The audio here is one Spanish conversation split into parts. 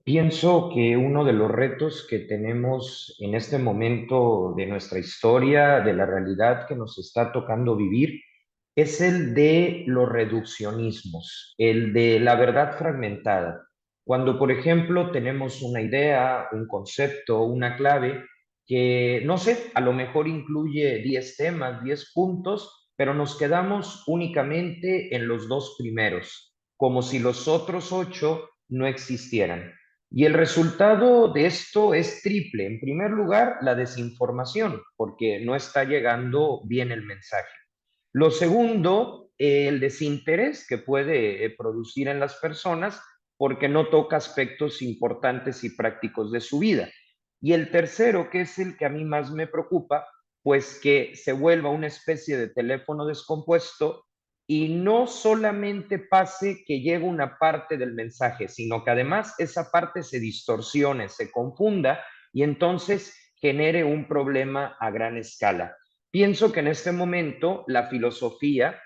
Pienso que uno de los retos que tenemos en este momento de nuestra historia, de la realidad que nos está tocando vivir, es el de los reduccionismos, el de la verdad fragmentada. Cuando, por ejemplo, tenemos una idea, un concepto, una clave que, no sé, a lo mejor incluye 10 temas, 10 puntos, pero nos quedamos únicamente en los dos primeros, como si los otros 8 no existieran. Y el resultado de esto es triple. En primer lugar, la desinformación, porque no está llegando bien el mensaje. Lo segundo, el desinterés que puede producir en las personas porque no toca aspectos importantes y prácticos de su vida. Y el tercero, que es el que a mí más me preocupa, pues que se vuelva una especie de teléfono descompuesto y no solamente pase que llegue una parte del mensaje, sino que además esa parte se distorsione, se confunda y entonces genere un problema a gran escala. Pienso que en este momento la filosofía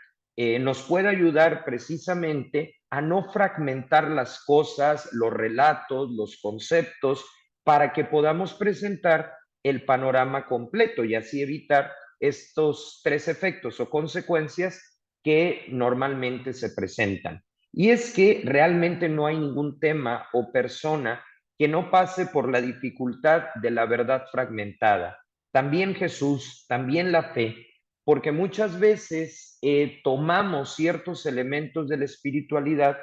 nos puede ayudar precisamente a no fragmentar las cosas, los relatos, los conceptos, para que podamos presentar el panorama completo y así evitar estos tres efectos o consecuencias que normalmente se presentan. Y es que realmente no hay ningún tema o persona que no pase por la dificultad de la verdad fragmentada. También Jesús, también la fe, porque muchas veces tomamos ciertos elementos de la espiritualidad,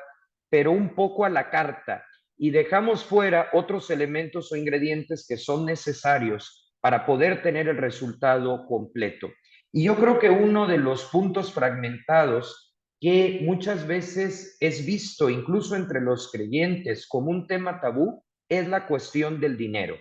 pero un poco a la carta, y dejamos fuera otros elementos o ingredientes que son necesarios para poder tener el resultado completo. Y yo creo que uno de los puntos fragmentados que muchas veces es visto incluso entre los creyentes como un tema tabú es la cuestión del dinero.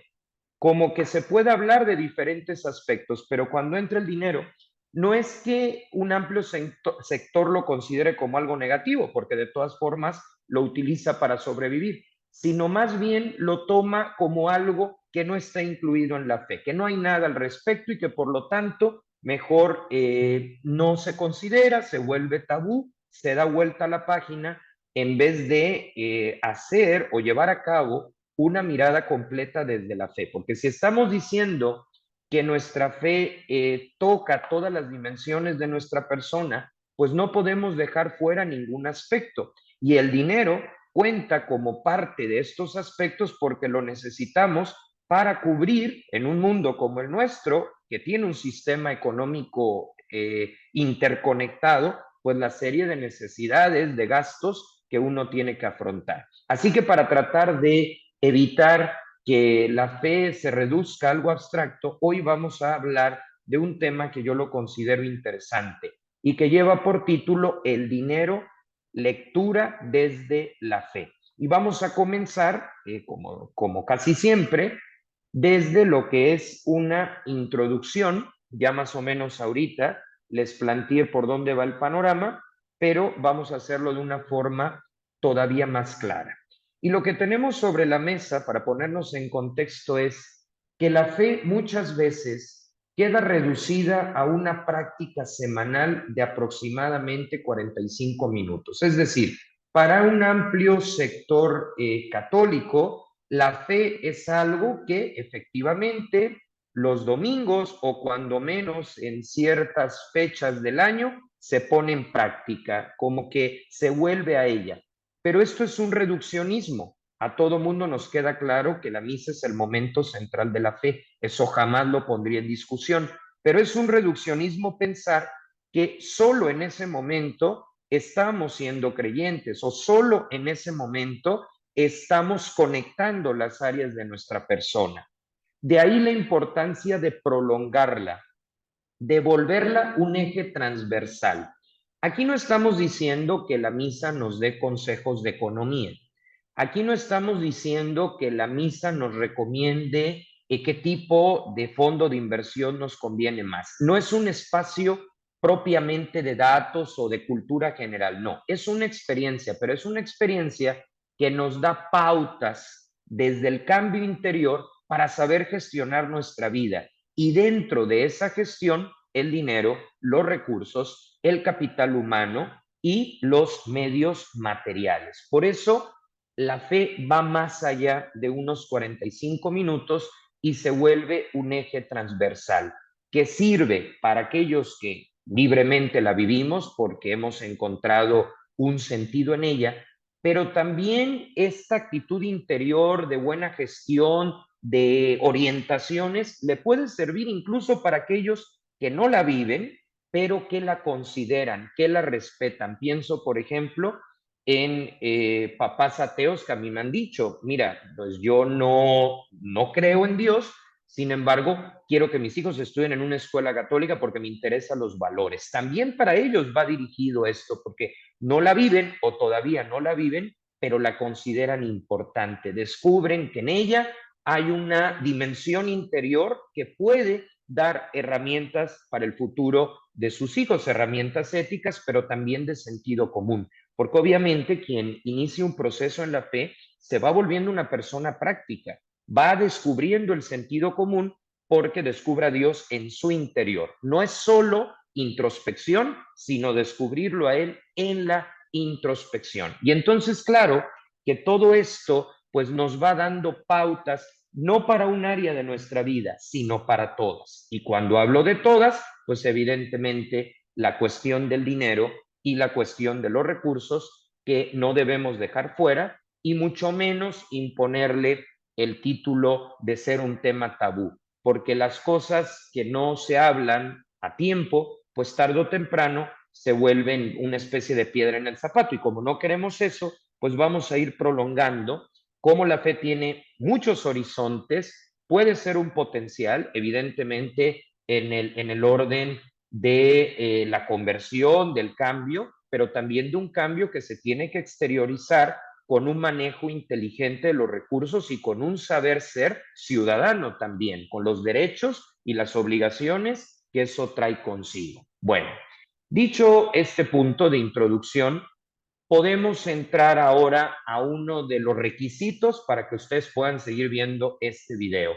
Como que se puede hablar de diferentes aspectos, pero cuando entra el dinero, no es que un amplio sector lo considere como algo negativo, porque de todas formas lo utiliza para sobrevivir, sino más bien lo toma como algo que no está incluido en la fe, que no hay nada al respecto y que por lo tanto mejor no se considera, se vuelve tabú, se da vuelta a la página en vez de hacer o llevar a cabo una mirada completa desde la fe, porque si estamos diciendo que nuestra fe toca todas las dimensiones de nuestra persona, pues no podemos dejar fuera ningún aspecto. Y el dinero cuenta como parte de estos aspectos porque lo necesitamos para cubrir en un mundo como el nuestro, que tiene un sistema económico interconectado, pues la serie de necesidades, de gastos que uno tiene que afrontar. Así que para tratar de evitar que la fe se reduzca a algo abstracto, hoy vamos a hablar de un tema que yo lo considero interesante y que lleva por título El dinero, lectura desde la fe. Y vamos a comenzar, como casi siempre, desde lo que es una introducción, ya más o menos ahorita les planteé por dónde va el panorama, pero vamos a hacerlo de una forma todavía más clara. Y lo que tenemos sobre la mesa para ponernos en contexto es que la fe muchas veces queda reducida a una práctica semanal de aproximadamente 45 minutos. Es decir, para un amplio sector católico, la fe es algo que efectivamente los domingos o cuando menos en ciertas fechas del año se pone en práctica, como que se vuelve a ella. Pero esto es un reduccionismo. A todo mundo nos queda claro que la misa es el momento central de la fe. Eso jamás lo pondría en discusión. Pero es un reduccionismo pensar que solo en ese momento estamos siendo creyentes o solo en ese momento estamos conectando las áreas de nuestra persona. De ahí la importancia de prolongarla, de volverla un eje transversal. Aquí no estamos diciendo que la misa nos dé consejos de economía. Aquí no estamos diciendo que la misa nos recomiende qué tipo de fondo de inversión nos conviene más. No es un espacio propiamente de datos o de cultura general, no, es una experiencia, pero es una experiencia que nos da pautas desde el cambio interior para saber gestionar nuestra vida y dentro de esa gestión, el dinero, los recursos, el capital humano y los medios materiales. Por eso, la fe va más allá de unos 45 minutos y se vuelve un eje transversal que sirve para aquellos que libremente la vivimos porque hemos encontrado un sentido en ella, pero también esta actitud interior de buena gestión, de orientaciones, le puede servir incluso para aquellos que no la viven, pero que la consideran, que la respetan. Pienso, por ejemplo, en papás ateos que a mí me han dicho, mira, pues yo no creo en Dios, sin embargo, quiero que mis hijos estudien en una escuela católica porque me interesan los valores. También para ellos va dirigido esto, porque no la viven o todavía no la viven, pero la consideran importante. Descubren que en ella hay una dimensión interior que puede dar herramientas para el futuro de sus hijos, herramientas éticas, pero también de sentido común. Porque obviamente quien inicia un proceso en la fe se va volviendo una persona práctica, va descubriendo el sentido común porque descubre a Dios en su interior. No es solo introspección, sino descubrirlo a Él en la introspección. Y entonces, claro, que todo esto pues nos va dando pautas no para un área de nuestra vida, sino para todas. Y cuando hablo de todas, pues evidentemente la cuestión del dinero y la cuestión de los recursos que no debemos dejar fuera y mucho menos imponerle el título de ser un tema tabú, porque las cosas que no se hablan a tiempo, pues tarde o temprano se vuelven una especie de piedra en el zapato y como no queremos eso, pues vamos a ir prolongando. Como la fe tiene muchos horizontes, puede ser un potencial, evidentemente, en el orden de la conversión, del cambio, pero también de un cambio que se tiene que exteriorizar con un manejo inteligente de los recursos y con un saber ser ciudadano también, con los derechos y las obligaciones que eso trae consigo. Bueno, dicho este punto de introducción, podemos entrar ahora a uno de los requisitos para que ustedes puedan seguir viendo este video.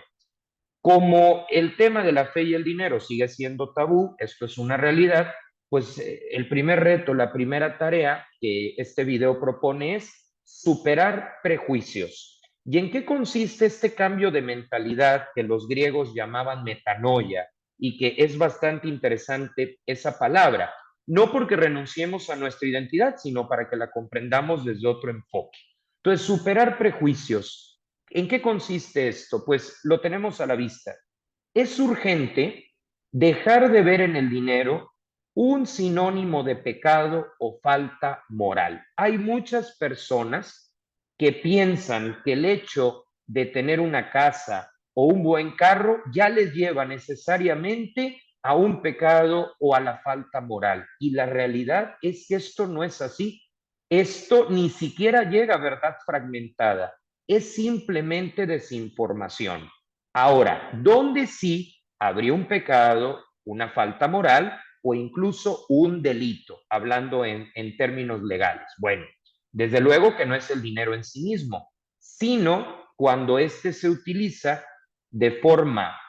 Como el tema de la fe y el dinero sigue siendo tabú, esto es una realidad, pues el primer reto, la primera tarea que este video propone es superar prejuicios. ¿Y en qué consiste este cambio de mentalidad que los griegos llamaban metanoia y que es bastante interesante esa palabra? No porque renunciemos a nuestra identidad, sino para que la comprendamos desde otro enfoque. Entonces, superar prejuicios. ¿En qué consiste esto? Pues lo tenemos a la vista. Es urgente dejar de ver en el dinero un sinónimo de pecado o falta moral. Hay muchas personas que piensan que el hecho de tener una casa o un buen carro ya les lleva necesariamente a un pecado o a la falta moral. Y la realidad es que esto no es así. Esto ni siquiera llega a verdad fragmentada. Es simplemente desinformación. Ahora, ¿dónde sí habría un pecado, una falta moral o incluso un delito, hablando en términos legales? Bueno, desde luego que no es el dinero en sí mismo, sino cuando éste se utiliza de forma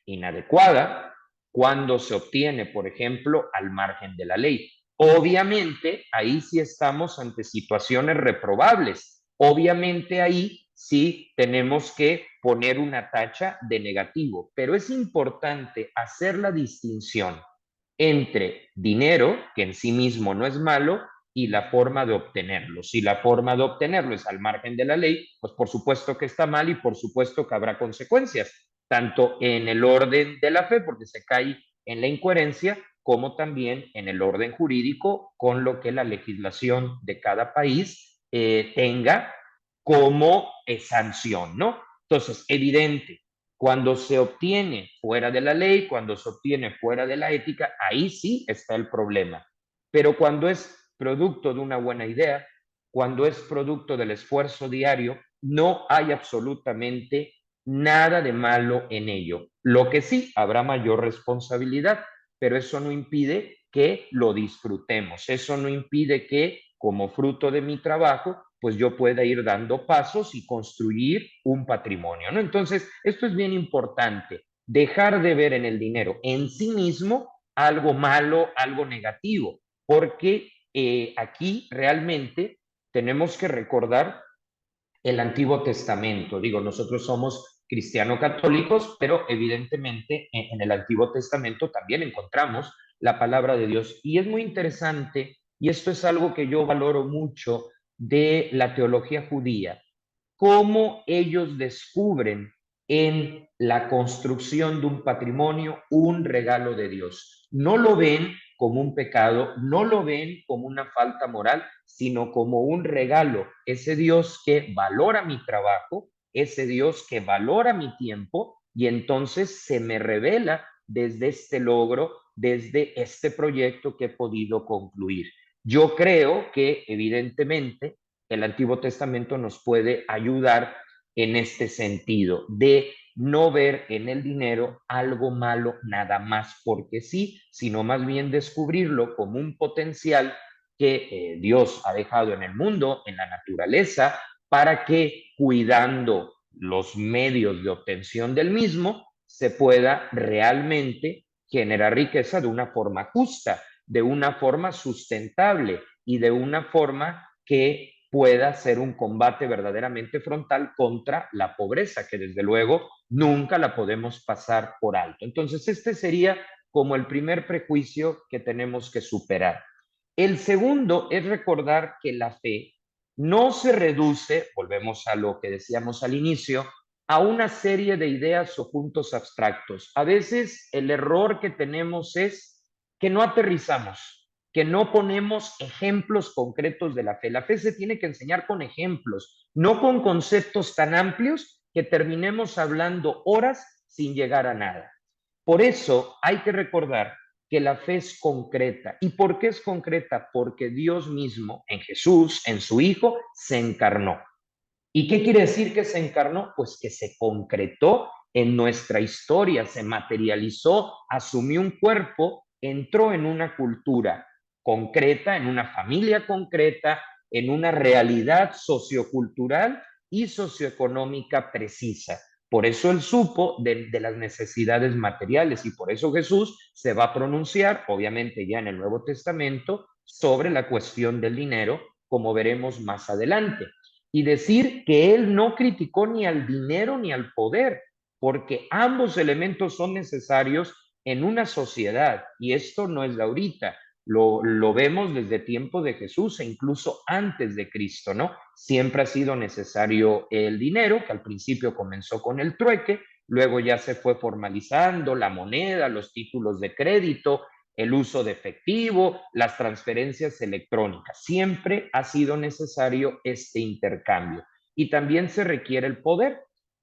inadecuada, cuando se obtiene, por ejemplo, al margen de la ley. Obviamente, ahí sí estamos ante situaciones reprobables. Obviamente, ahí sí tenemos que poner una tacha de negativo, pero es importante hacer la distinción entre dinero, que en sí mismo no es malo, y la forma de obtenerlo. Si la forma de obtenerlo es al margen de la ley, pues por supuesto que está mal y por supuesto que habrá consecuencias, tanto en el orden de la fe, porque se cae en la incoherencia, como también en el orden jurídico, con lo que la legislación de cada país tenga como sanción, ¿no? Entonces, evidente, cuando se obtiene fuera de la ley, cuando se obtiene fuera de la ética, ahí sí está el problema. Pero cuando es producto de una buena idea, cuando es producto del esfuerzo diario, no hay absolutamente nada de malo en ello. Lo que sí, habrá mayor responsabilidad, pero eso no impide que lo disfrutemos. Eso no impide que, como fruto de mi trabajo, pues yo pueda ir dando pasos y construir un patrimonio, ¿no? Entonces, esto es bien importante, dejar de ver en el dinero en sí mismo algo malo, algo negativo, porque aquí realmente tenemos que recordar el Antiguo Testamento. Digo, nosotros somos cristiano-católicos, pero evidentemente en el Antiguo Testamento también encontramos la palabra de Dios. Y es muy interesante, y esto es algo que yo valoro mucho de la teología judía, cómo ellos descubren en la construcción de un patrimonio un regalo de Dios. No lo ven como un pecado, no lo ven como una falta moral, sino como un regalo. Ese Dios que valora mi trabajo, ese Dios que valora mi tiempo, y entonces se me revela desde este logro, desde este proyecto que he podido concluir. Yo creo que evidentemente el Antiguo Testamento nos puede ayudar en este sentido, de no ver en el dinero algo malo nada más porque sí, sino más bien descubrirlo como un potencial que Dios ha dejado en el mundo, en la naturaleza, para que cuidando los medios de obtención del mismo, se pueda realmente generar riqueza de una forma justa, de una forma sustentable y de una forma que pueda ser un combate verdaderamente frontal contra la pobreza, que desde luego nunca la podemos pasar por alto. Entonces, este sería como el primer prejuicio que tenemos que superar. El segundo es recordar que la fe no se reduce, volvemos a lo que decíamos al inicio, a una serie de ideas o puntos abstractos. A veces el error que tenemos es que no aterrizamos, que no ponemos ejemplos concretos de la fe. La fe se tiene que enseñar con ejemplos, no con conceptos tan amplios que terminemos hablando horas sin llegar a nada. Por eso hay que recordar que la fe es concreta. ¿Y por qué es concreta? Porque Dios mismo, en Jesús, en su Hijo, se encarnó. ¿Y qué quiere decir que se encarnó? Pues que se concretó en nuestra historia, se materializó, asumió un cuerpo, entró en una cultura concreta, en una familia concreta, en una realidad sociocultural y socioeconómica precisa. Por eso él supo de las necesidades materiales y por eso Jesús se va a pronunciar, obviamente ya en el Nuevo Testamento, sobre la cuestión del dinero, como veremos más adelante y decir que él no criticó ni al dinero ni al poder, porque ambos elementos son necesarios en una sociedad y esto no es de ahorita. Lo vemos desde tiempo de Jesús e incluso antes de Cristo, ¿no? Siempre ha sido necesario el dinero, que al principio comenzó con el trueque, luego ya se fue formalizando la moneda, los títulos de crédito, el uso de efectivo, las transferencias electrónicas. Siempre ha sido necesario este intercambio. Y también se requiere el poder,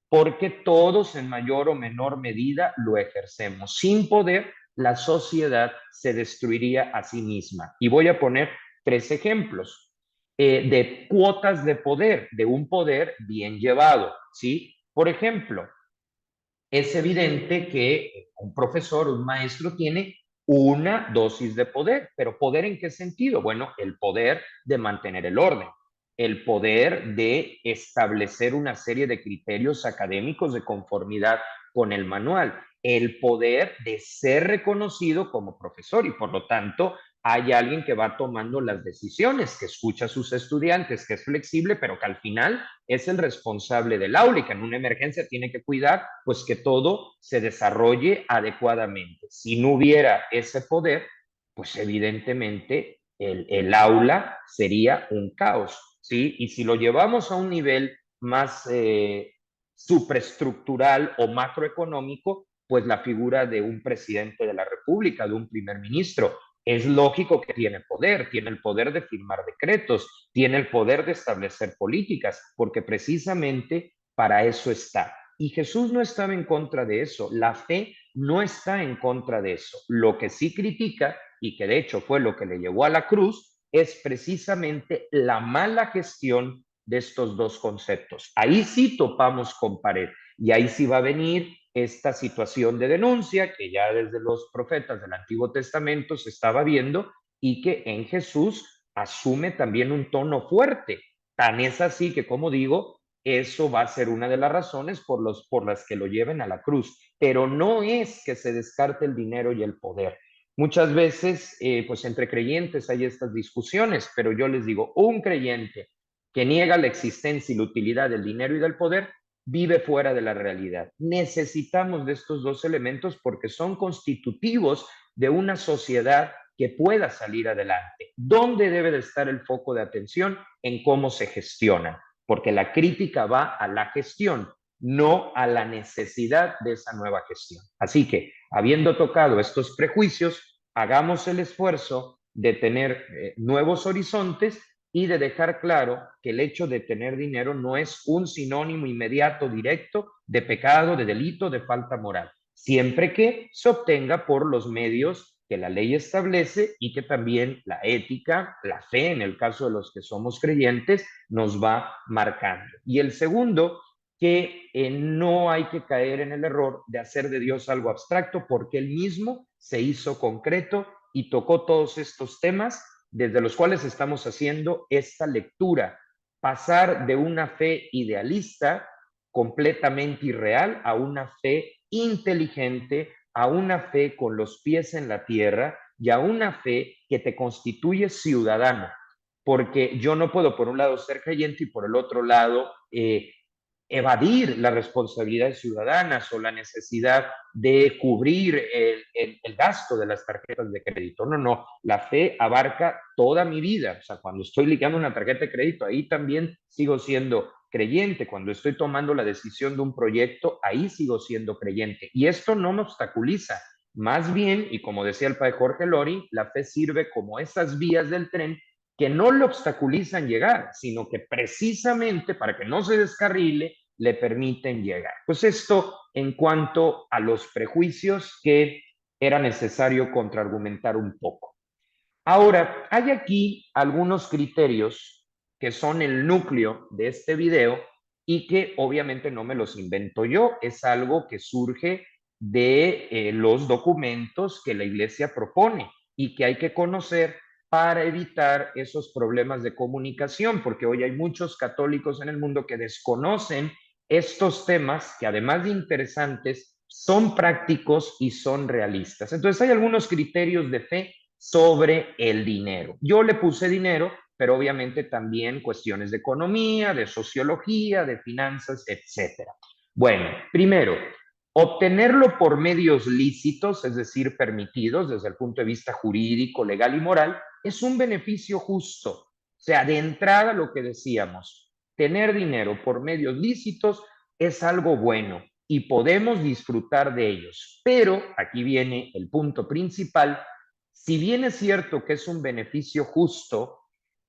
porque todos en mayor o menor medida lo ejercemos. Sin poder, la sociedad se destruiría a sí misma. Y voy a poner tres ejemplos de cuotas de poder, de un poder bien llevado, ¿sí? Por ejemplo, es evidente que un profesor, un maestro tiene una dosis de poder, pero ¿poder en qué sentido? Bueno, el poder de mantener el orden, el poder de establecer una serie de criterios académicos de conformidad con el manual, el poder de ser reconocido como profesor y por lo tanto hay alguien que va tomando las decisiones, que escucha a sus estudiantes, que es flexible, pero que al final es el responsable del aula y que en una emergencia tiene que cuidar pues que todo se desarrolle adecuadamente. Si no hubiera ese poder, pues evidentemente el aula sería un caos, ¿sí? Y si lo llevamos a un nivel más superestructural o macroeconómico, pues la figura de un presidente de la República, de un primer ministro, es lógico que tiene el poder de firmar decretos, tiene el poder de establecer políticas, porque precisamente para eso está. Y Jesús no estaba en contra de eso, la fe no está en contra de eso. Lo que sí critica, y que de hecho fue lo que le llevó a la cruz, es precisamente la mala gestión de estos dos conceptos. Ahí sí topamos con pared y ahí sí va a venir esta situación de denuncia que ya desde los profetas del Antiguo Testamento se estaba viendo y que en Jesús asume también un tono fuerte. Tan es así que, como digo, eso va a ser una de las razones por las que lo lleven a la cruz. Pero no es que se descarte el dinero y el poder. Muchas veces, pues entre creyentes hay estas discusiones, pero yo les digo, un creyente que niega la existencia y la utilidad del dinero y del poder, vive fuera de la realidad. Necesitamos de estos dos elementos porque son constitutivos de una sociedad que pueda salir adelante. ¿Dónde debe de estar el foco de atención? En cómo se gestiona, porque la crítica va a la gestión, no a la necesidad de esa nueva gestión. Así que, habiendo tocado estos prejuicios, hagamos el esfuerzo de tener nuevos horizontes y de dejar claro que el hecho de tener dinero no es un sinónimo inmediato, directo, de pecado, de delito, de falta moral, siempre que se obtenga por los medios que la ley establece y que también la ética, la fe, en el caso de los que somos creyentes, nos va marcando. Y el segundo, que no hay que caer en el error de hacer de Dios algo abstracto, porque Él mismo se hizo concreto y tocó todos estos temas desde los cuales estamos haciendo esta lectura. Pasar de una fe idealista, completamente irreal, a una fe inteligente, a una fe con los pies en la tierra y a una fe que te constituye ciudadano. Porque yo no puedo, por un lado, ser creyente y por el otro lado, evadir las responsabilidades ciudadanas o la necesidad de cubrir el gasto de las tarjetas de crédito. No, no, la fe abarca toda mi vida. O sea, cuando estoy ligando una tarjeta de crédito, ahí también sigo siendo creyente. Cuando estoy tomando la decisión de un proyecto, ahí sigo siendo creyente. Y esto no me obstaculiza. Más bien, y como decía el padre Jorge Lori, la fe sirve como esas vías del tren que no le obstaculizan llegar, sino que precisamente para que no se descarrile, le permiten llegar. Pues esto en cuanto a los prejuicios que era necesario contraargumentar un poco. Ahora, hay aquí algunos criterios que son el núcleo de este video y que obviamente no me los invento yo, es algo que surge de los documentos que la Iglesia propone y que hay que conocer para evitar esos problemas de comunicación, porque hoy hay muchos católicos en el mundo que desconocen estos temas que además de interesantes, son prácticos y son realistas. Entonces hay algunos criterios de fe sobre el dinero. Yo le puse dinero, pero obviamente también cuestiones de economía, de sociología, de finanzas, etcétera. Bueno, primero, obtenerlo por medios lícitos, es decir, permitidos desde el punto de vista jurídico, legal y moral, es un beneficio justo. O sea, de entrada lo que decíamos, tener dinero por medios lícitos es algo bueno y podemos disfrutar de ellos. Pero aquí viene el punto principal. Si bien es cierto que es un beneficio justo,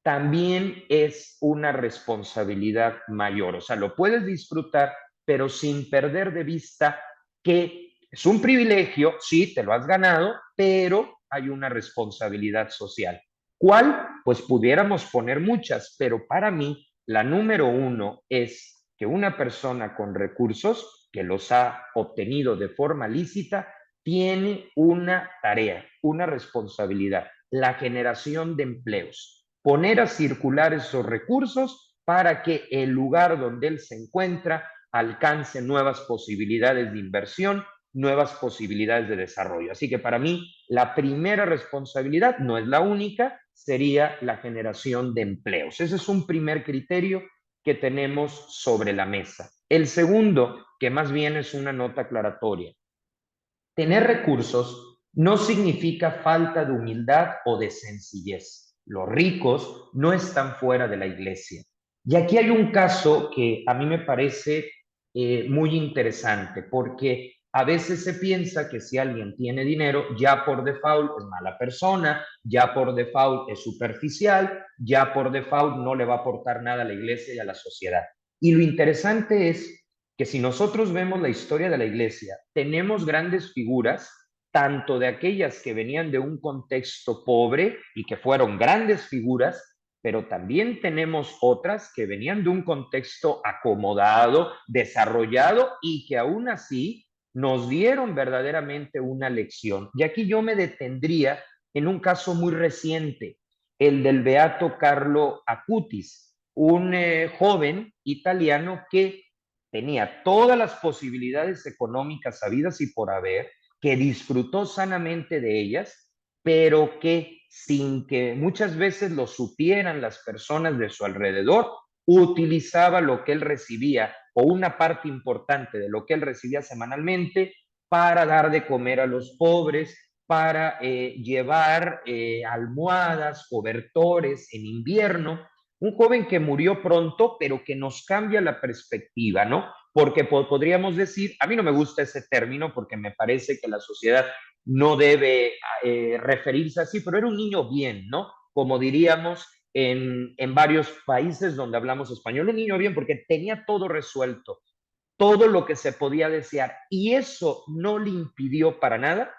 también es una responsabilidad mayor. O sea, lo puedes disfrutar, pero sin perder de vista que es un privilegio, sí, te lo has ganado, pero hay una responsabilidad social. ¿Cuál? Pues pudiéramos poner muchas, pero para mí la número uno es que una persona con recursos, que los ha obtenido de forma lícita, tiene una tarea, una responsabilidad, la generación de empleos. Poner a circular esos recursos para que el lugar donde él se encuentra alcance nuevas posibilidades de inversión, nuevas posibilidades de desarrollo. Así que para mí la primera responsabilidad, no es la única, sería la generación de empleos. Ese es un primer criterio que tenemos sobre la mesa. El segundo, que más bien es una nota aclaratoria, tener recursos no significa falta de humildad o de sencillez. Los ricos no están fuera de la iglesia. Y aquí hay un caso que a mí me parece muy interesante, porque a veces se piensa que si alguien tiene dinero, ya por default es mala persona, ya por default es superficial, ya por default no le va a aportar nada a la iglesia y a la sociedad. Y lo interesante es que si nosotros vemos la historia de la iglesia, tenemos grandes figuras, tanto de aquellas que venían de un contexto pobre y que fueron grandes figuras, pero también tenemos otras que venían de un contexto acomodado, desarrollado y que aún así nos dieron verdaderamente una lección. Y aquí yo me detendría en un caso muy reciente, el del beato Carlo Acutis, un joven italiano que tenía todas las posibilidades económicas habidas y por haber, que disfrutó sanamente de ellas, pero que sin que muchas veces lo supieran las personas de su alrededor, utilizaba lo que él recibía o una parte importante de lo que él recibía semanalmente para dar de comer a los pobres, para llevar almohadas, cobertores en invierno. Un joven que murió pronto, pero que nos cambia la perspectiva, ¿no? Porque podríamos decir, a mí no me gusta ese término porque me parece que la sociedad no debe referirse así, pero era un niño bien, ¿no? Como diríamos en varios países donde hablamos español, un niño bien porque tenía todo resuelto, todo lo que se podía desear, y eso no le impidió para nada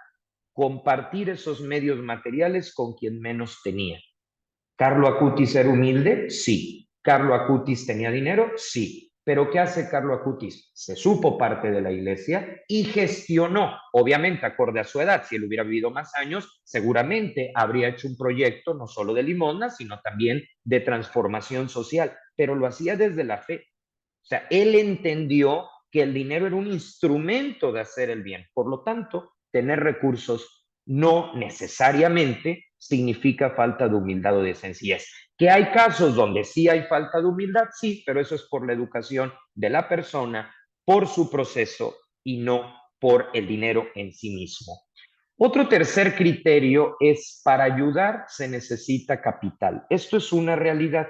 compartir esos medios materiales con quien menos tenía. ¿Carlo Acutis era humilde? Sí. ¿Carlo Acutis tenía dinero? Sí. Pero ¿qué hace Carlo Acutis? Se supo parte de la iglesia y gestionó, obviamente acorde a su edad. Si él hubiera vivido más años, seguramente habría hecho un proyecto no solo de limosna, sino también de transformación social, pero lo hacía desde la fe. O sea, él entendió que el dinero era un instrumento de hacer el bien. Por lo tanto, tener recursos no necesariamente significa falta de humildad o de sencillez. Que hay casos donde sí hay falta de humildad, sí, pero eso es por la educación de la persona, por su proceso y no por el dinero en sí mismo. Otro tercer criterio es para ayudar se necesita capital. Esto es una realidad.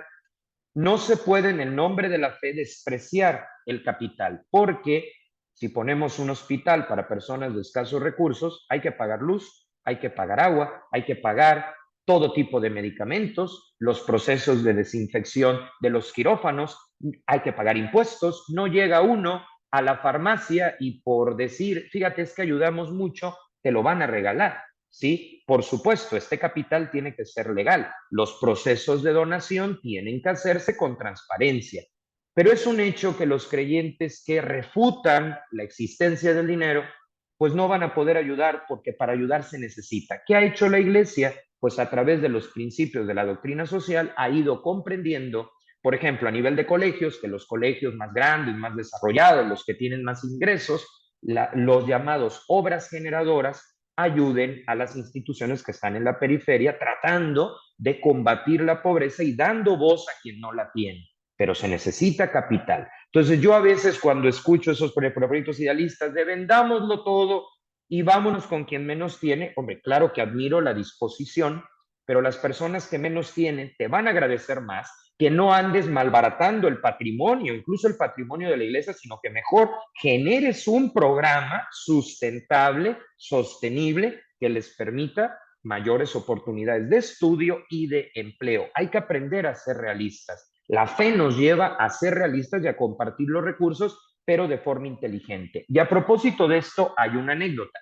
No se puede en el nombre de la fe despreciar el capital, porque si ponemos un hospital para personas de escasos recursos, hay que pagar luz, hay que pagar agua, hay que pagar todo tipo de medicamentos, los procesos de desinfección de los quirófanos, hay que pagar impuestos. No llega uno a la farmacia y por decir, fíjate, es que ayudamos mucho, te lo van a regalar. Sí, por supuesto, este capital tiene que ser legal. Los procesos de donación tienen que hacerse con transparencia. Pero es un hecho que los creyentes que refutan la existencia del dinero, pues no van a poder ayudar porque para ayudar se necesita. ¿Qué ha hecho la Iglesia? Pues a través de los principios de la doctrina social ha ido comprendiendo, por ejemplo, a nivel de colegios, que los colegios más grandes, más desarrollados, los que tienen más ingresos, los llamados obras generadoras, ayuden a las instituciones que están en la periferia tratando de combatir la pobreza y dando voz a quien no la tiene. Pero se necesita capital. Entonces yo a veces cuando escucho esos proyectos idealistas de vendámoslo todo y vámonos con quien menos tiene, hombre, claro que admiro la disposición, pero las personas que menos tienen te van a agradecer más que no andes malbaratando el patrimonio, incluso el patrimonio de la iglesia, sino que mejor generes un programa sustentable, sostenible, que les permita mayores oportunidades de estudio y de empleo. Hay que aprender a ser realistas. La fe nos lleva a ser realistas y a compartir los recursos, pero de forma inteligente. Y a propósito de esto, hay una anécdota.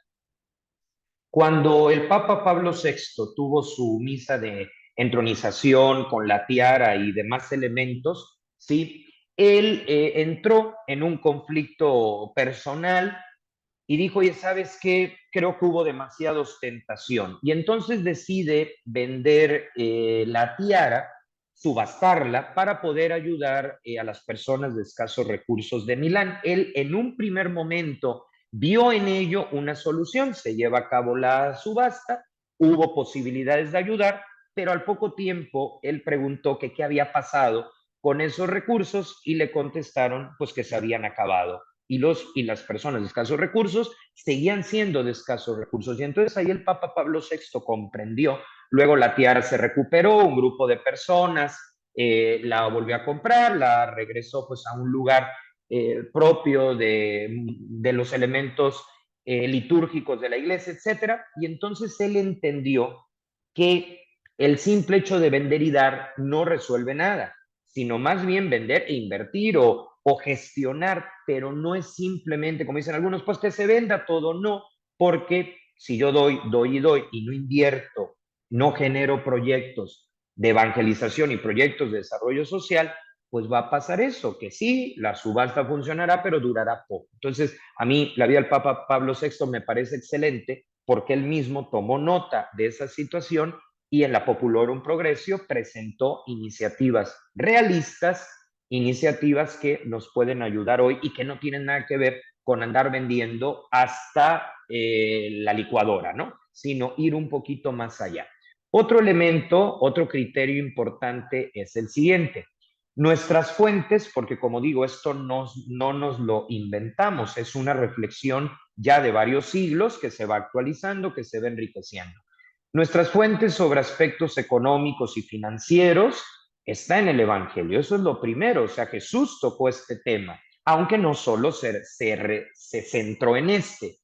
Cuando el Papa Pablo VI tuvo su misa de entronización con la tiara y demás elementos, ¿sí? Él entró en un conflicto personal y dijo, oye, ¿sabes qué? Creo que hubo demasiada ostentación. Y entonces decide vender la tiara, subastarla, para poder ayudar a las personas de escasos recursos de Milán. Él en un primer momento vio en ello una solución, se lleva a cabo la subasta, hubo posibilidades de ayudar, pero al poco tiempo él preguntó que qué había pasado con esos recursos y le contestaron pues que se habían acabado y las personas de escasos recursos seguían siendo de escasos recursos. Y entonces ahí el Papa Pablo VI comprendió. Luego la tiara se recuperó, un grupo de personas la volvió a comprar, la regresó pues a un lugar propio de los elementos litúrgicos de la iglesia, etcétera. Y entonces él entendió que el simple hecho de vender y dar no resuelve nada, sino más bien vender e invertir o gestionar, pero no es simplemente, como dicen algunos, pues que se venda todo, no, porque si yo doy, doy y doy y no invierto, no genero proyectos de evangelización y proyectos de desarrollo social, pues va a pasar eso, que sí, la subasta funcionará, pero durará poco. Entonces, a mí la vida del Papa Pablo VI me parece excelente porque él mismo tomó nota de esa situación y en la Populorum Progressio presentó iniciativas realistas, iniciativas que nos pueden ayudar hoy y que no tienen nada que ver con andar vendiendo hasta la licuadora, ¿no? Sino ir un poquito más allá. Otro elemento, otro criterio importante es el siguiente. Nuestras fuentes, porque como digo, esto no nos lo inventamos, es una reflexión ya de varios siglos que se va actualizando, que se va enriqueciendo. Nuestras fuentes sobre aspectos económicos y financieros está en el Evangelio, eso es lo primero, o sea, Jesús tocó este tema, aunque no solo se centró en este.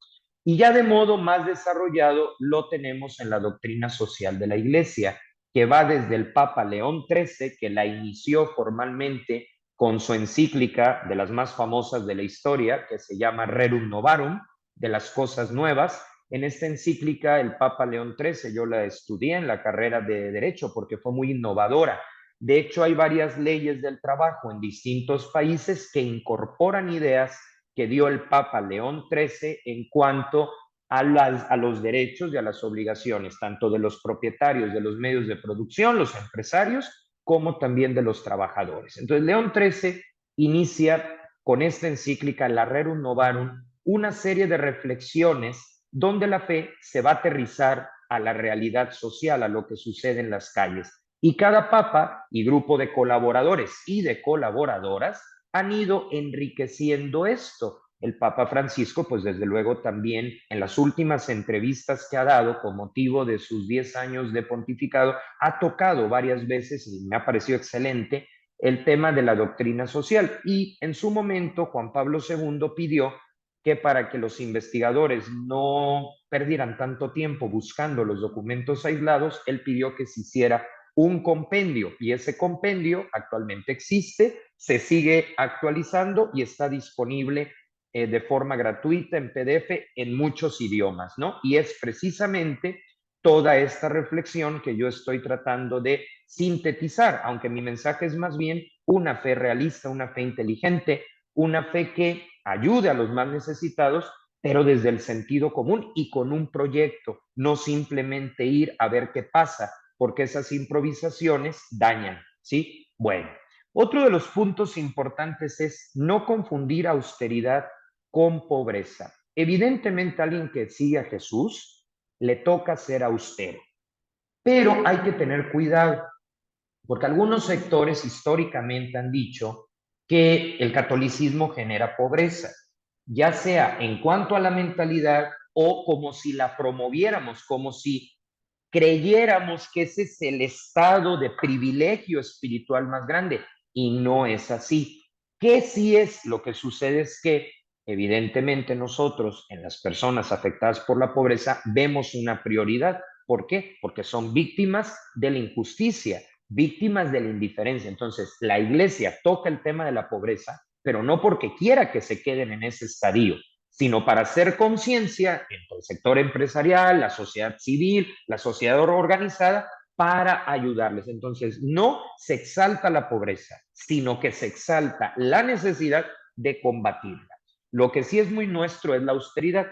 Y ya de modo más desarrollado lo tenemos en la doctrina social de la Iglesia, que va desde el Papa León XIII, que la inició formalmente con su encíclica de las más famosas de la historia, que se llama Rerum Novarum, de las cosas nuevas. En esta encíclica, el Papa León XIII, yo la estudié en la carrera de Derecho porque fue muy innovadora. De hecho, hay varias leyes del trabajo en distintos países que incorporan ideas que dio el Papa León XIII en cuanto a los derechos y a las obligaciones, tanto de los propietarios de los medios de producción, los empresarios, como también de los trabajadores. Entonces, León XIII inicia con esta encíclica, la Rerum Novarum, una serie de reflexiones donde la fe se va a aterrizar a la realidad social, a lo que sucede en las calles. Y cada papa y grupo de colaboradores y de colaboradoras han ido enriqueciendo esto. El Papa Francisco, pues desde luego también en las últimas entrevistas que ha dado con motivo de sus 10 años de pontificado, ha tocado varias veces, y me ha parecido excelente, el tema de la doctrina social. Y en su momento, Juan Pablo II pidió que para que los investigadores no perdieran tanto tiempo buscando los documentos aislados, él pidió que se hiciera un compendio, y ese compendio actualmente existe, se sigue actualizando y está disponible de forma gratuita en PDF en muchos idiomas, ¿no? Y es precisamente toda esta reflexión que yo estoy tratando de sintetizar, aunque mi mensaje es más bien una fe realista, una fe inteligente, una fe que ayude a los más necesitados, pero desde el sentido común y con un proyecto, no simplemente ir a ver qué pasa, porque esas improvisaciones dañan, ¿sí? Bueno, otro de los puntos importantes es no confundir austeridad con pobreza. Evidentemente, a alguien que sigue a Jesús le toca ser austero, pero hay que tener cuidado, porque algunos sectores históricamente han dicho que el catolicismo genera pobreza, ya sea en cuanto a la mentalidad o como si la promoviéramos, como si creyéramos que ese es el estado de privilegio espiritual más grande, y no es así. ¿Qué sí es? Lo que sucede es que evidentemente nosotros en las personas afectadas por la pobreza vemos una prioridad. ¿Por qué? Porque son víctimas de la injusticia, víctimas de la indiferencia. Entonces, la iglesia toca el tema de la pobreza, pero no porque quiera que se queden en ese estadio, sino para hacer conciencia entre el sector empresarial, la sociedad civil, la sociedad organizada, para ayudarles. Entonces, no se exalta la pobreza, sino que se exalta la necesidad de combatirla. Lo que sí es muy nuestro es la austeridad.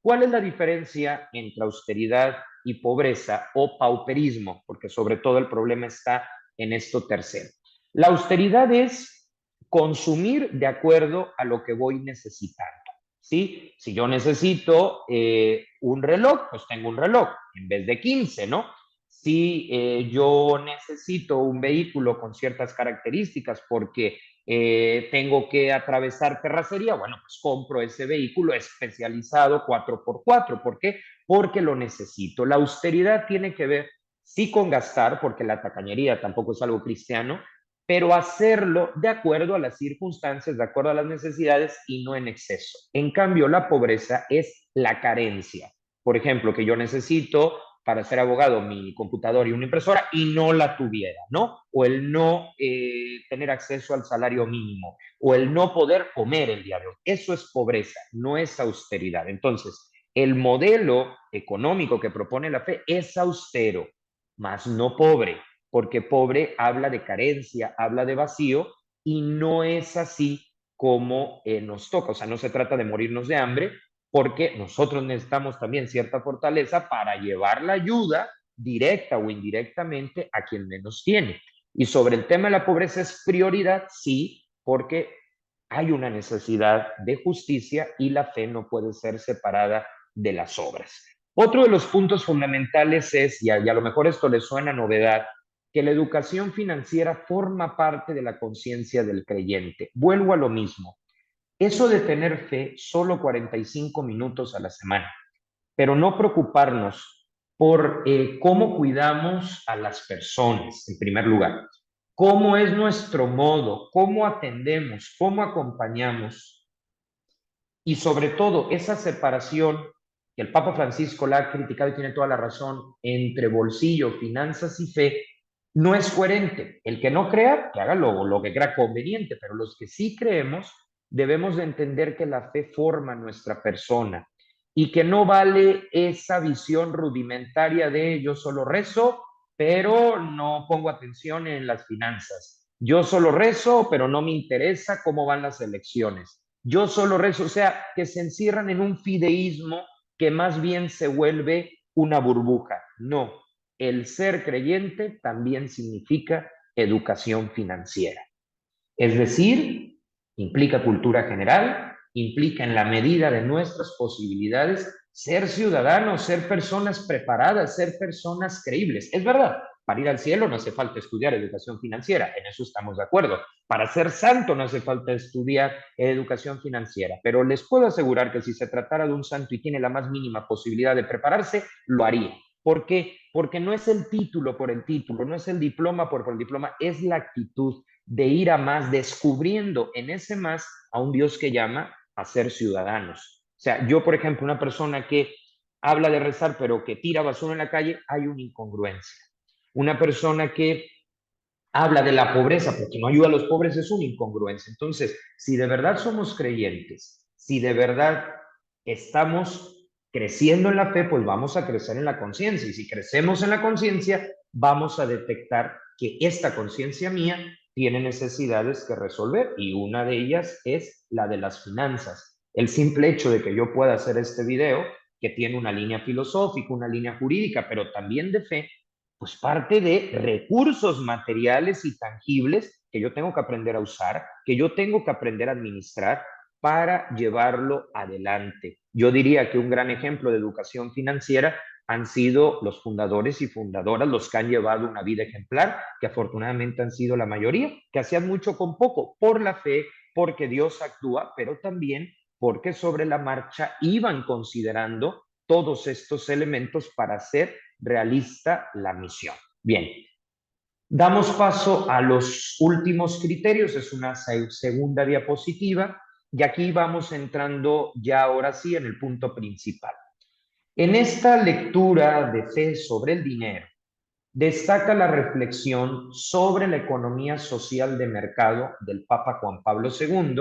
¿Cuál es la diferencia entre austeridad y pobreza o pauperismo? Porque sobre todo el problema está en esto tercero. La austeridad es consumir de acuerdo a lo que voy necesitando. ¿Sí? Si yo necesito un reloj, pues tengo un reloj en vez de 15, ¿no? Si yo necesito un vehículo con ciertas características porque tengo que atravesar terracería, bueno, pues compro ese vehículo especializado 4x4. ¿Por qué? Porque lo necesito. La austeridad tiene que ver, sí, con gastar, porque la tacañería tampoco es algo cristiano, pero hacerlo de acuerdo a las circunstancias, de acuerdo a las necesidades y no en exceso. En cambio, la pobreza es la carencia. Por ejemplo, que yo necesito para ser abogado mi computador y una impresora y no la tuviera, ¿no? O el no tener acceso al salario mínimo, o el no poder comer el día de hoy. Eso es pobreza, no es austeridad. Entonces, el modelo económico que propone la fe es austero, más no pobre, porque pobre habla de carencia, habla de vacío, y no es así como nos toca. O sea, no se trata de morirnos de hambre, porque nosotros necesitamos también cierta fortaleza para llevar la ayuda directa o indirectamente a quien menos tiene. Y sobre el tema de la pobreza es prioridad, sí, porque hay una necesidad de justicia y la fe no puede ser separada de las obras. Otro de los puntos fundamentales es, y a lo mejor esto le suena novedad, que la educación financiera forma parte de la conciencia del creyente. Vuelvo a lo mismo. Eso de tener fe solo 45 minutos a la semana, pero no preocuparnos por cómo cuidamos a las personas, en primer lugar, cómo es nuestro modo, cómo atendemos, cómo acompañamos y sobre todo esa separación que el Papa Francisco la ha criticado y tiene toda la razón entre bolsillo, finanzas y fe, no es coherente. El que no crea, que haga lo que crea conveniente, pero los que sí creemos debemos de entender que la fe forma nuestra persona y que no vale esa visión rudimentaria de yo solo rezo, pero no pongo atención en las finanzas. Yo solo rezo, pero no me interesa cómo van las elecciones. Yo solo rezo, o sea, que se encierran en un fideísmo que más bien se vuelve una burbuja. No, el ser creyente también significa educación financiera. Es decir, implica cultura general, implica en la medida de nuestras posibilidades ser ciudadanos, ser personas preparadas, ser personas creíbles. Es verdad, para ir al cielo no hace falta estudiar educación financiera, en eso estamos de acuerdo. Para ser santo no hace falta estudiar educación financiera, pero les puedo asegurar que si se tratara de un santo y tiene la más mínima posibilidad de prepararse, lo haría. ¿Por qué? Porque no es el título por el título, no es el diploma por el diploma, es la actitud de ir a más, descubriendo en ese más a un Dios que llama a ser ciudadanos. O sea, yo, por ejemplo, una persona que habla de rezar, pero que tira basura en la calle, hay una incongruencia. Una persona que habla de la pobreza, porque no ayuda a los pobres, es una incongruencia. Entonces, si de verdad somos creyentes, si de verdad estamos creciendo en la fe, pues vamos a crecer en la conciencia. Y si crecemos en la conciencia, vamos a detectar que esta conciencia mía tiene necesidades que resolver y una de ellas es la de las finanzas. El simple hecho de que yo pueda hacer este video, que tiene una línea filosófica, una línea jurídica, pero también de fe, pues parte de recursos materiales y tangibles que yo tengo que aprender a usar, que yo tengo que aprender a administrar para llevarlo adelante. Yo diría que un gran ejemplo de educación financiera han sido los fundadores y fundadoras, los que han llevado una vida ejemplar, que afortunadamente han sido la mayoría, que hacían mucho con poco, por la fe, porque Dios actúa, pero también porque sobre la marcha iban considerando todos estos elementos para hacer realista la misión. Bien, damos paso a los últimos criterios, es una segunda diapositiva, y aquí vamos entrando ya ahora sí en el punto principal. En esta lectura de fe sobre el dinero, destaca la reflexión sobre la economía social de mercado del Papa Juan Pablo II,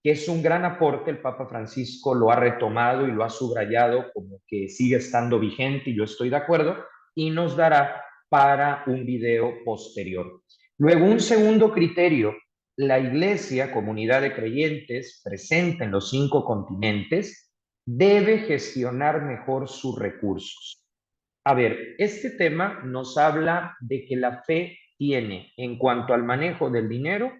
que es un gran aporte. El Papa Francisco lo ha retomado y lo ha subrayado como que sigue estando vigente, y yo estoy de acuerdo, y nos dará para un video posterior. Luego, un segundo criterio: la Iglesia, comunidad de creyentes presente en los 5 continentes, debe gestionar mejor sus recursos. A ver, este tema nos habla de que la fe tiene, en cuanto al manejo del dinero,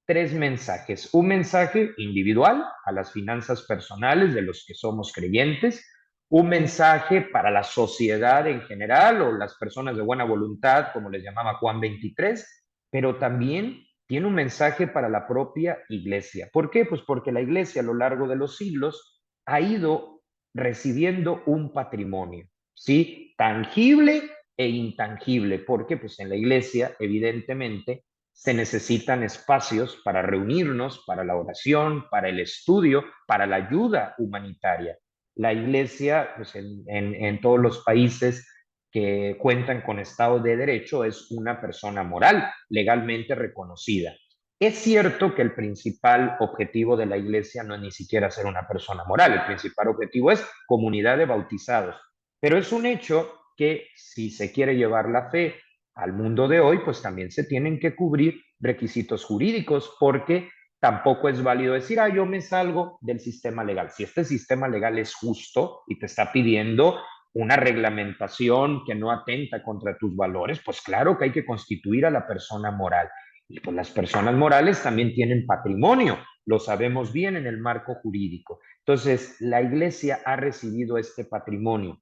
3 mensajes. Un mensaje individual a las finanzas personales de los que somos creyentes, un mensaje para la sociedad en general o las personas de buena voluntad, como les llamaba Juan 23, pero también tiene un mensaje para la propia iglesia. ¿Por qué? Pues porque la iglesia a lo largo de los siglos ha ido recibiendo un patrimonio, ¿sí? Tangible e intangible, porque pues en la iglesia evidentemente se necesitan espacios para reunirnos, para la oración, para el estudio, para la ayuda humanitaria. La iglesia, pues en todos los países que cuentan con Estado de Derecho, es una persona moral, legalmente reconocida. Es cierto que el principal objetivo de la iglesia no es ni siquiera ser una persona moral, el principal objetivo es comunidad de bautizados, pero es un hecho que si se quiere llevar la fe al mundo de hoy, pues también se tienen que cubrir requisitos jurídicos, porque tampoco es válido decir, yo me salgo del sistema legal. Si este sistema legal es justo y te está pidiendo una reglamentación que no atenta contra tus valores, pues claro que hay que constituir a la persona moral. Y pues las personas morales también tienen patrimonio, lo sabemos bien en el marco jurídico. Entonces, la iglesia ha recibido este patrimonio,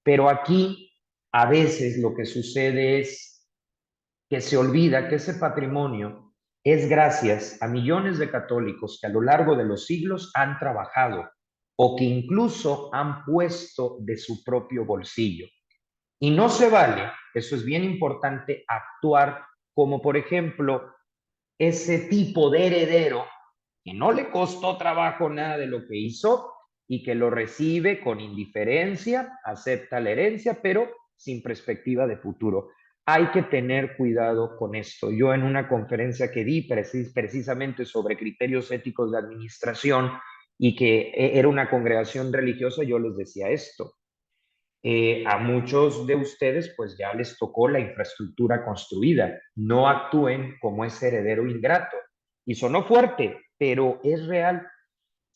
pero aquí a veces lo que sucede es que se olvida que ese patrimonio es gracias a millones de católicos que a lo largo de los siglos han trabajado o que incluso han puesto de su propio bolsillo. Y no se vale, eso es bien importante, actuar como por ejemplo ese tipo de heredero que no le costó trabajo nada de lo que hizo y que lo recibe con indiferencia, acepta la herencia, pero sin perspectiva de futuro. Hay que tener cuidado con esto. Yo en una conferencia que di precisamente sobre criterios éticos de administración y que era una congregación religiosa, yo les decía esto. A muchos de ustedes pues ya les tocó la infraestructura construida. No actúen como ese heredero ingrato. Y sonó fuerte, pero es real.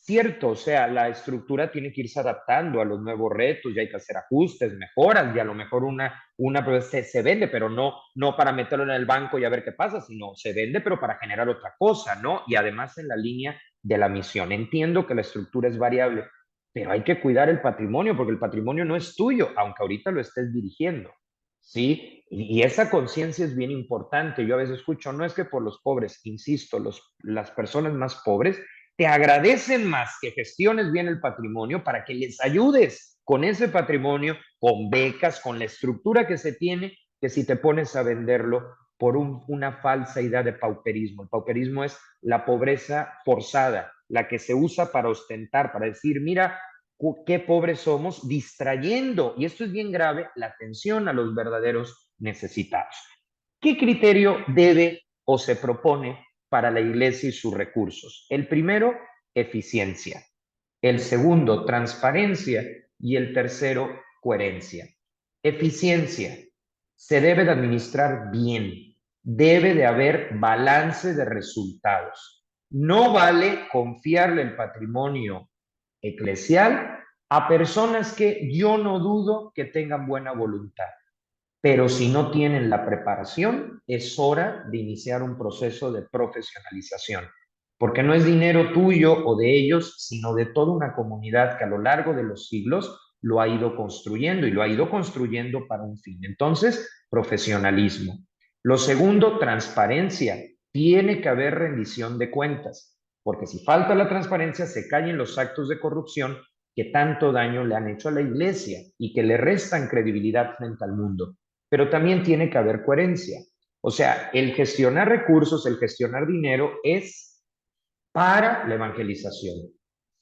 Cierto, o sea, la estructura tiene que irse adaptando a los nuevos retos, ya hay que hacer ajustes, mejoras, y a lo mejor una pues, se vende, pero no para meterlo en el banco y a ver qué pasa, sino se vende, pero para generar otra cosa, ¿no? Y además en la línea de la misión. Entiendo que la estructura es variable, pero hay que cuidar el patrimonio, porque el patrimonio no es tuyo, aunque ahorita lo estés dirigiendo, ¿sí? Y esa conciencia es bien importante. Yo a veces escucho, no es que por los pobres, insisto, las personas más pobres te agradecen más que gestiones bien el patrimonio para que les ayudes con ese patrimonio, con becas, con la estructura que se tiene, que si te pones a venderlo por una falsa idea de pauperismo. El pauperismo es la pobreza forzada, la que se usa para ostentar, para decir, mira, qué pobres somos, distrayendo, y esto es bien grave, la atención a los verdaderos necesitados. ¿Qué criterio debe o se propone para la iglesia y sus recursos? El primero, eficiencia. El segundo, transparencia. Y el tercero, coherencia. Eficiencia. Se debe de administrar bien. Debe de haber balance de resultados. No vale confiarle el patrimonio eclesial a personas que yo no dudo que tengan buena voluntad. Pero si no tienen la preparación, es hora de iniciar un proceso de profesionalización, porque no es dinero tuyo o de ellos, sino de toda una comunidad que a lo largo de los siglos lo ha ido construyendo y lo ha ido construyendo para un fin. Entonces, profesionalismo. Lo segundo, transparencia. Tiene que haber rendición de cuentas, porque si falta la transparencia, se caen los actos de corrupción que tanto daño le han hecho a la iglesia y que le restan credibilidad frente al mundo. Pero también tiene que haber coherencia. O sea, el gestionar recursos, el gestionar dinero es para la evangelización,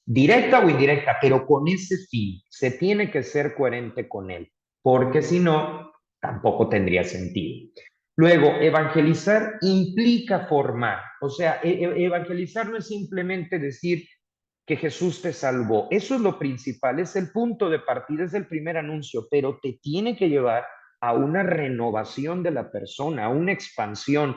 directa o indirecta, pero con ese fin. Se tiene que ser coherente con él, porque si no, tampoco tendría sentido. Luego, evangelizar implica formar. O sea, evangelizar no es simplemente decir que Jesús te salvó. Eso es lo principal, es el punto de partida, es el primer anuncio, pero te tiene que llevar a una renovación de la persona, a una expansión,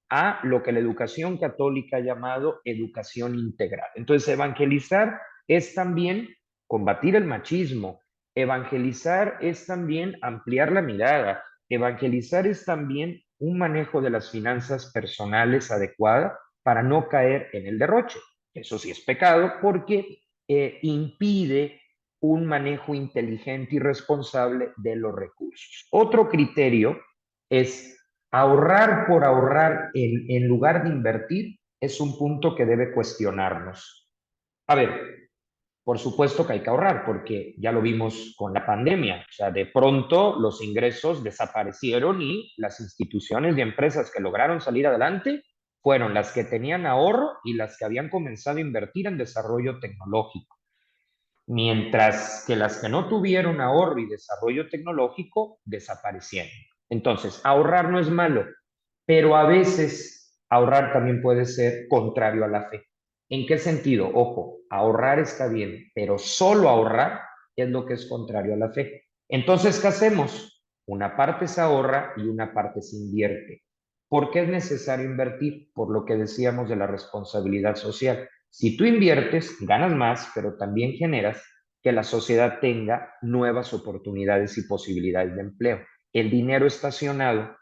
a lo que la educación católica ha llamado educación integral. Entonces, evangelizar es también combatir el machismo, evangelizar es también ampliar la mirada, evangelizar es también un manejo de las finanzas personales adecuada para no caer en el derroche. Eso sí es pecado porque impide un manejo inteligente y responsable de los recursos. Otro criterio es ahorrar por ahorrar en lugar de invertir, es un punto que debe cuestionarnos. A ver, por supuesto que hay que ahorrar, porque ya lo vimos con la pandemia. O sea, de pronto los ingresos desaparecieron y las instituciones y empresas que lograron salir adelante fueron las que tenían ahorro y las que habían comenzado a invertir en desarrollo tecnológico. Mientras que las que no tuvieron ahorro y desarrollo tecnológico desaparecieron. Entonces, ahorrar no es malo, pero a veces ahorrar también puede ser contrario a la fe. ¿En qué sentido? Ojo, ahorrar está bien, pero solo ahorrar es lo que es contrario a la fe. Entonces, ¿qué hacemos? Una parte se ahorra y una parte se invierte. ¿Por qué es necesario invertir? Por lo que decíamos de la responsabilidad social. Si tú inviertes, ganas más, pero también generas que la sociedad tenga nuevas oportunidades y posibilidades de empleo. El dinero estacionado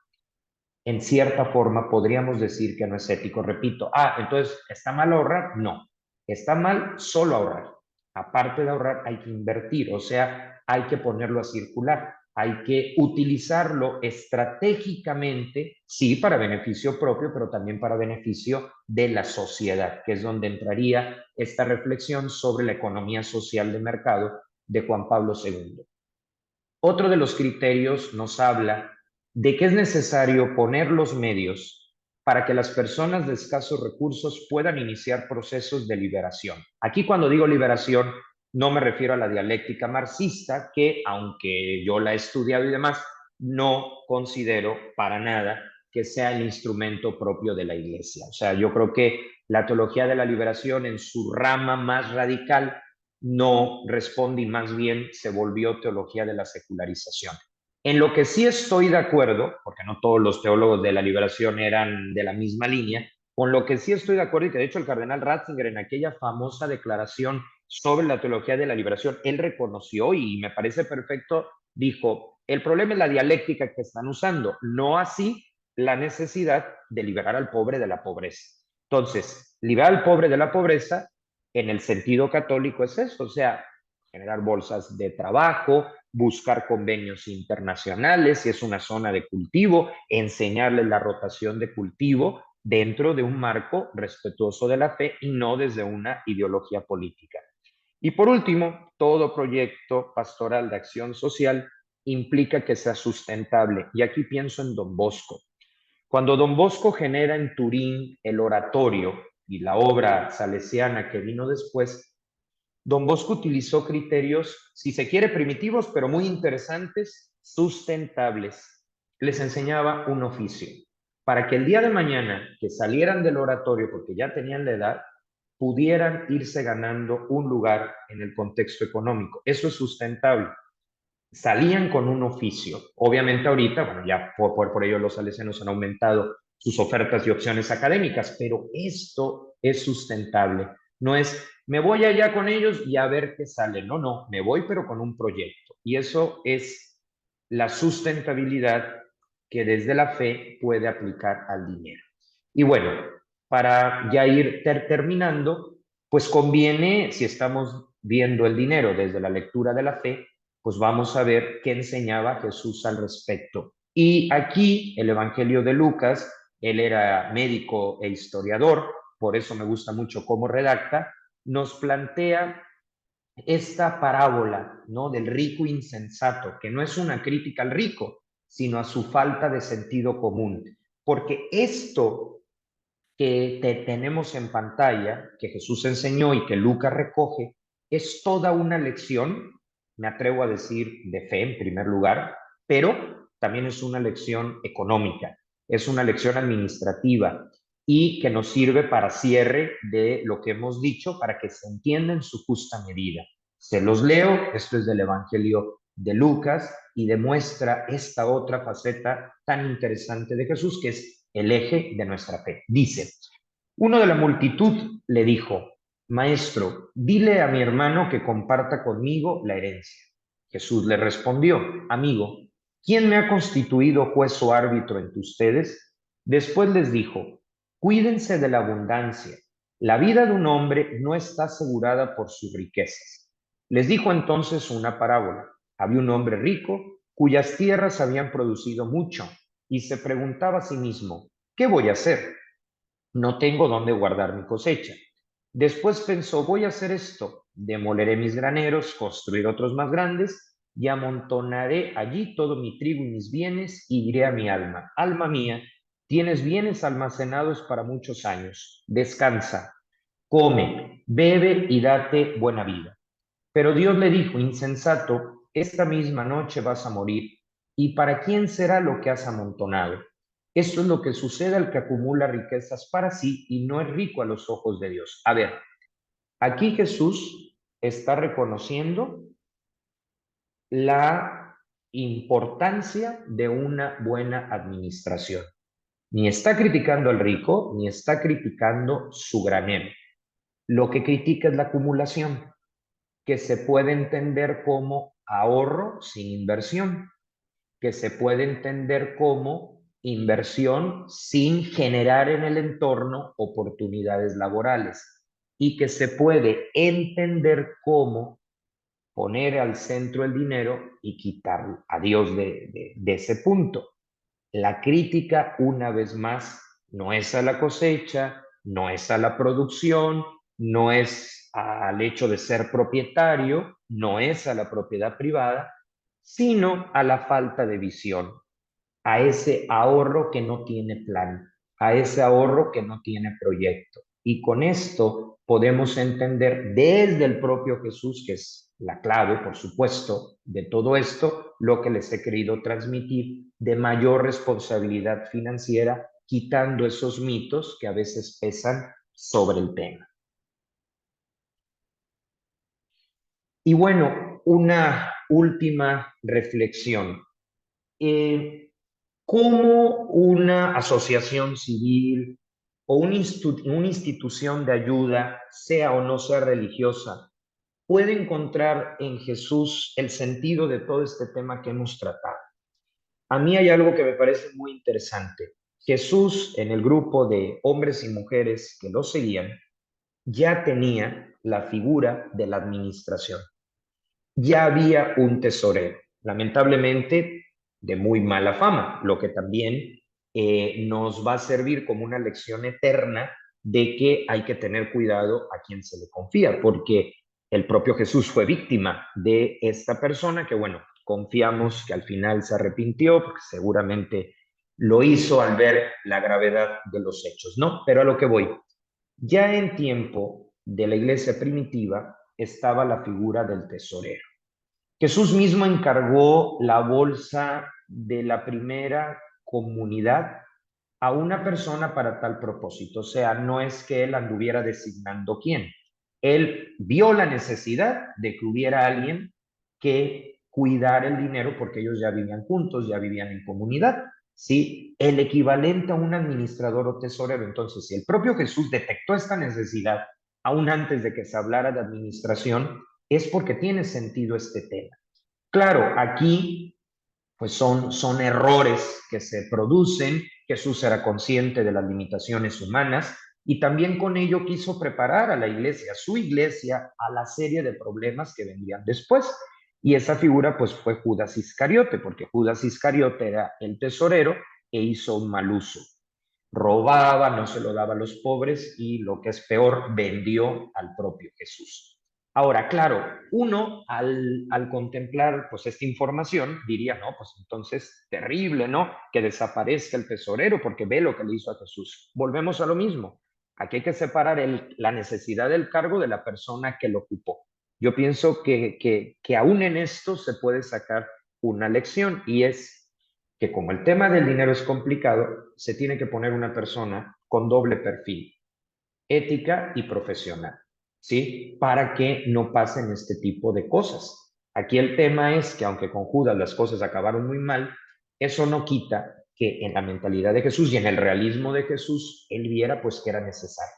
en cierta forma podríamos decir que no es ético. Repito, entonces, ¿está mal ahorrar? No, está mal solo ahorrar. Aparte de ahorrar, hay que invertir, o sea, hay que ponerlo a circular. hay que utilizarlo estratégicamente, sí, para beneficio propio, pero también para beneficio de la sociedad, que es donde entraría esta reflexión sobre la economía social de mercado de Juan Pablo II. Otro de los criterios nos habla de que es necesario poner los medios para que las personas de escasos recursos puedan iniciar procesos de liberación. Aquí cuando digo liberación, no me refiero a la dialéctica marxista, que aunque yo la he estudiado y demás, no considero para nada que sea el instrumento propio de la Iglesia. O sea, yo creo que la teología de la liberación en su rama más radical no responde y más bien se volvió teología de la secularización. En lo que sí estoy de acuerdo, porque no todos los teólogos de la liberación eran de la misma línea, con lo que sí estoy de acuerdo, y que de hecho el cardenal Ratzinger en aquella famosa declaración sobre la teología de la liberación, él reconoció y me parece perfecto, dijo, el problema es la dialéctica que están usando, no así la necesidad de liberar al pobre de la pobreza. Entonces, liberar al pobre de la pobreza en el sentido católico es eso, o sea, generar bolsas de trabajo, buscar convenios internacionales, si es una zona de cultivo, enseñarles la rotación de cultivo dentro de un marco respetuoso de la fe y no desde una ideología política. Y por último, todo proyecto pastoral de acción social implica que sea sustentable. Y aquí pienso en Don Bosco. Cuando Don Bosco genera en Turín el oratorio y la obra salesiana que vino después, Don Bosco utilizó criterios, si se quiere, primitivos, pero muy interesantes, sustentables. Les enseñaba un oficio para que el día de mañana que salieran del oratorio, porque ya tenían la edad, pudieran irse ganando un lugar en el contexto económico. Eso es sustentable. Salían con un oficio. Obviamente ahorita, bueno, ya por ello los salesianos han aumentado sus ofertas y opciones académicas, pero esto es sustentable. No es, me voy allá con ellos y a ver qué sale. No, no, me voy pero con un proyecto. Y eso es la sustentabilidad que desde la fe puede aplicar al dinero. Y bueno, para ya ir terminando, pues conviene, si estamos viendo el dinero desde la lectura de la fe, pues vamos a ver qué enseñaba Jesús al respecto. Y aquí el Evangelio de Lucas, él era médico e historiador, por eso me gusta mucho cómo redacta, nos plantea esta parábola, ¿no? Del rico insensato, que no es una crítica al rico, sino a su falta de sentido común. Porque esto que tenemos en pantalla, que Jesús enseñó y que Lucas recoge, es toda una lección, me atrevo a decir, de fe en primer lugar, pero también es una lección económica, es una lección administrativa y que nos sirve para cierre de lo que hemos dicho, para que se entienda en su justa medida. Se los leo, esto es del Evangelio de Lucas y demuestra esta otra faceta tan interesante de Jesús, que es el eje de nuestra fe. Dice, uno de la multitud le dijo, Maestro, dile a mi hermano que comparta conmigo la herencia. Jesús le respondió, Amigo, ¿quién me ha constituido juez o árbitro entre ustedes? Después les dijo, Cuídense de la abundancia. La vida de un hombre no está asegurada por sus riquezas. Les dijo entonces una parábola. Había un hombre rico cuyas tierras habían producido mucho y se preguntaba a sí mismo, ¿qué voy a hacer? No tengo dónde guardar mi cosecha. Después pensó, voy a hacer esto, demoleré mis graneros, construir otros más grandes y amontonaré allí todo mi trigo y mis bienes y diré a mi alma, alma mía, tienes bienes almacenados para muchos años, descansa, come, bebe y date buena vida. Pero Dios le dijo, insensato, esta misma noche vas a morir, ¿y para quién será lo que has amontonado? Esto es lo que sucede al que acumula riquezas para sí y no es rico a los ojos de Dios. A ver, aquí Jesús está reconociendo la importancia de una buena administración. Ni está criticando al rico, ni está criticando su granero. Lo que critica es la acumulación, que se puede entender como ahorro sin inversión, que se puede entender como inversión sin generar en el entorno oportunidades laborales y que se puede entender como poner al centro el dinero y quitar a Dios de ese punto. La crítica, una vez más, no es a la cosecha, no es a la producción, no es al hecho de ser propietario, no es a la propiedad privada, sino a la falta de visión, a ese ahorro que no tiene plan, a ese ahorro que no tiene proyecto. Y con esto podemos entender desde el propio Jesús, que es la clave, por supuesto, de todo esto, lo que les he querido transmitir de mayor responsabilidad financiera, quitando esos mitos que a veces pesan sobre el tema. Y bueno, una última reflexión. Eh, ¿Cómo una asociación civil o una institución de ayuda, sea o no sea religiosa, puede encontrar en Jesús el sentido de todo este tema que hemos tratado? A mí hay algo que me parece muy interesante. Jesús, en el grupo de hombres y mujeres que lo seguían, ya tenía la figura de la administración. Ya había un tesorero, lamentablemente de muy mala fama, lo que también nos va a servir como una lección eterna de que hay que tener cuidado a quien se le confía, porque el propio Jesús fue víctima de esta persona que, bueno, confiamos que al final se arrepintió, porque seguramente lo hizo al ver la gravedad de los hechos, ¿no? Pero a lo que voy, ya en tiempo de la iglesia primitiva estaba la figura del tesorero. Jesús mismo encargó la bolsa de la primera comunidad a una persona para tal propósito. O sea, no es que él anduviera designando quién. Él vio la necesidad de que hubiera alguien que cuidara el dinero porque ellos ya vivían juntos, ya vivían en comunidad. ¿Sí? El equivalente a un administrador o tesorero. Entonces, si el propio Jesús detectó esta necesidad aún antes de que se hablara de administración, es porque tiene sentido este tema. Claro, aquí pues son errores que se producen. Jesús era consciente de las limitaciones humanas y también con ello quiso preparar a la iglesia, a su iglesia, a la serie de problemas que vendrían después. Y esa figura pues fue Judas Iscariote, porque Judas Iscariote era el tesorero e hizo un mal uso. Robaba, no se lo daba a los pobres y lo que es peor, vendió al propio Jesús. Ahora, claro, uno al contemplar pues esta información diría, no, pues entonces terrible, ¿no? Que desaparezca el tesorero porque ve lo que le hizo a Jesús. Volvemos a lo mismo. Aquí hay que separar la necesidad del cargo de la persona que lo ocupó. Yo pienso que aún en esto se puede sacar una lección y es que como el tema del dinero es complicado, se tiene que poner una persona con doble perfil, ética y profesional, ¿sí? Para que no pasen este tipo de cosas. Aquí el tema es que aunque con Judas las cosas acabaron muy mal, eso no quita que en la mentalidad de Jesús y en el realismo de Jesús, él viera pues que era necesario.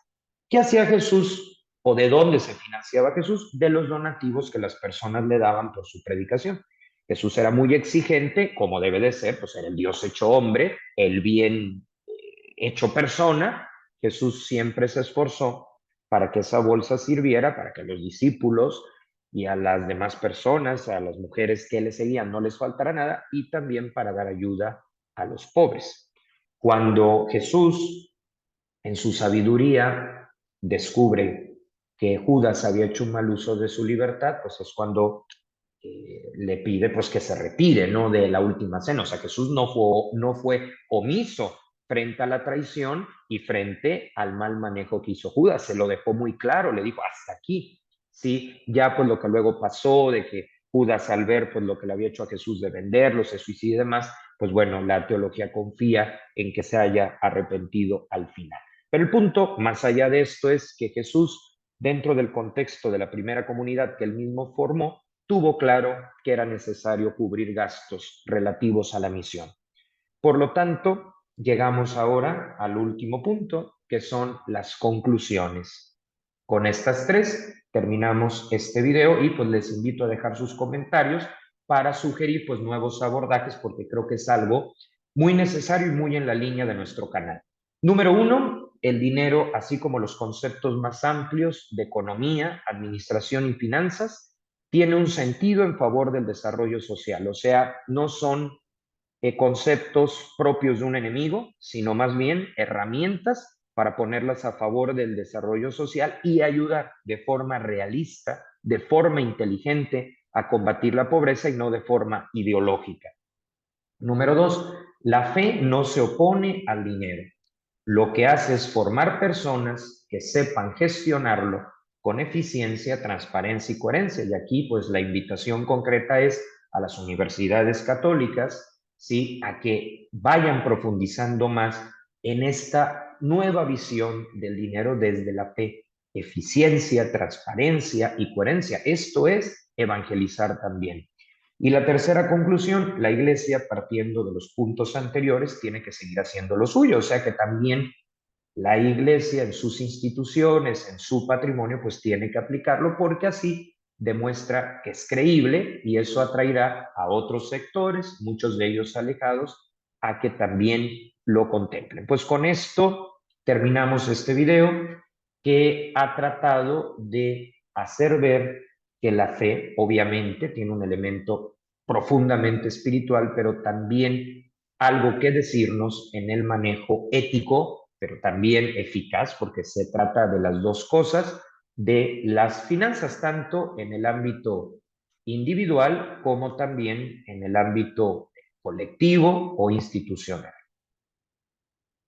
¿Qué hacía Jesús o de dónde se financiaba Jesús? De los donativos que las personas le daban por su predicación. Jesús era muy exigente, como debe de ser, pues era el Dios hecho hombre, el bien hecho persona. Jesús siempre se esforzó para que esa bolsa sirviera, para que los discípulos y a las demás personas, a las mujeres que le seguían, no les faltara nada, y también para dar ayuda a los pobres. Cuando Jesús, en su sabiduría, descubre que Judas había hecho un mal uso de su libertad, pues es cuando le pide pues que se retire, ¿no? De la última cena. O sea, Jesús no fue omiso frente a la traición y frente al mal manejo que hizo Judas. Se lo dejó muy claro, le dijo, hasta aquí. Sí, ya pues lo que luego pasó de que Judas al ver pues lo que le había hecho a Jesús de venderlo, se suicida y demás, pues bueno, la teología confía en que se haya arrepentido al final. Pero el punto, más allá de esto, es que Jesús, dentro del contexto de la primera comunidad que él mismo formó, tuvo claro que era necesario cubrir gastos relativos a la misión. Por lo tanto, llegamos ahora al último punto, que son las conclusiones. Con estas tres terminamos este video y pues les invito a dejar sus comentarios para sugerir pues nuevos abordajes porque creo que es algo muy necesario y muy en la línea de nuestro canal. Número uno, el dinero, así como los conceptos más amplios de economía, administración y finanzas, tiene un sentido en favor del desarrollo social, o sea, no son conceptos propios de un enemigo, sino más bien herramientas para ponerlas a favor del desarrollo social y ayudar de forma realista, de forma inteligente a combatir la pobreza y no de forma ideológica. Número dos, la fe no se opone al dinero. Lo que hace es formar personas que sepan gestionarlo con eficiencia, transparencia y coherencia. Y aquí, pues, la invitación concreta es a las universidades católicas, ¿sí?, a que vayan profundizando más en esta nueva visión del dinero desde la fe, eficiencia, transparencia y coherencia. Esto es evangelizar también. Y la tercera conclusión, la Iglesia, partiendo de los puntos anteriores, tiene que seguir haciendo lo suyo, o sea que también la Iglesia en sus instituciones, en su patrimonio, pues tiene que aplicarlo porque así demuestra que es creíble y eso atraerá a otros sectores, muchos de ellos alejados, a que también lo contemplen. Pues con esto terminamos este video que ha tratado de hacer ver que la fe obviamente tiene un elemento profundamente espiritual, pero también algo que decirnos en el manejo ético, pero también eficaz, porque se trata de las dos cosas, de las finanzas, tanto en el ámbito individual como también en el ámbito colectivo o institucional.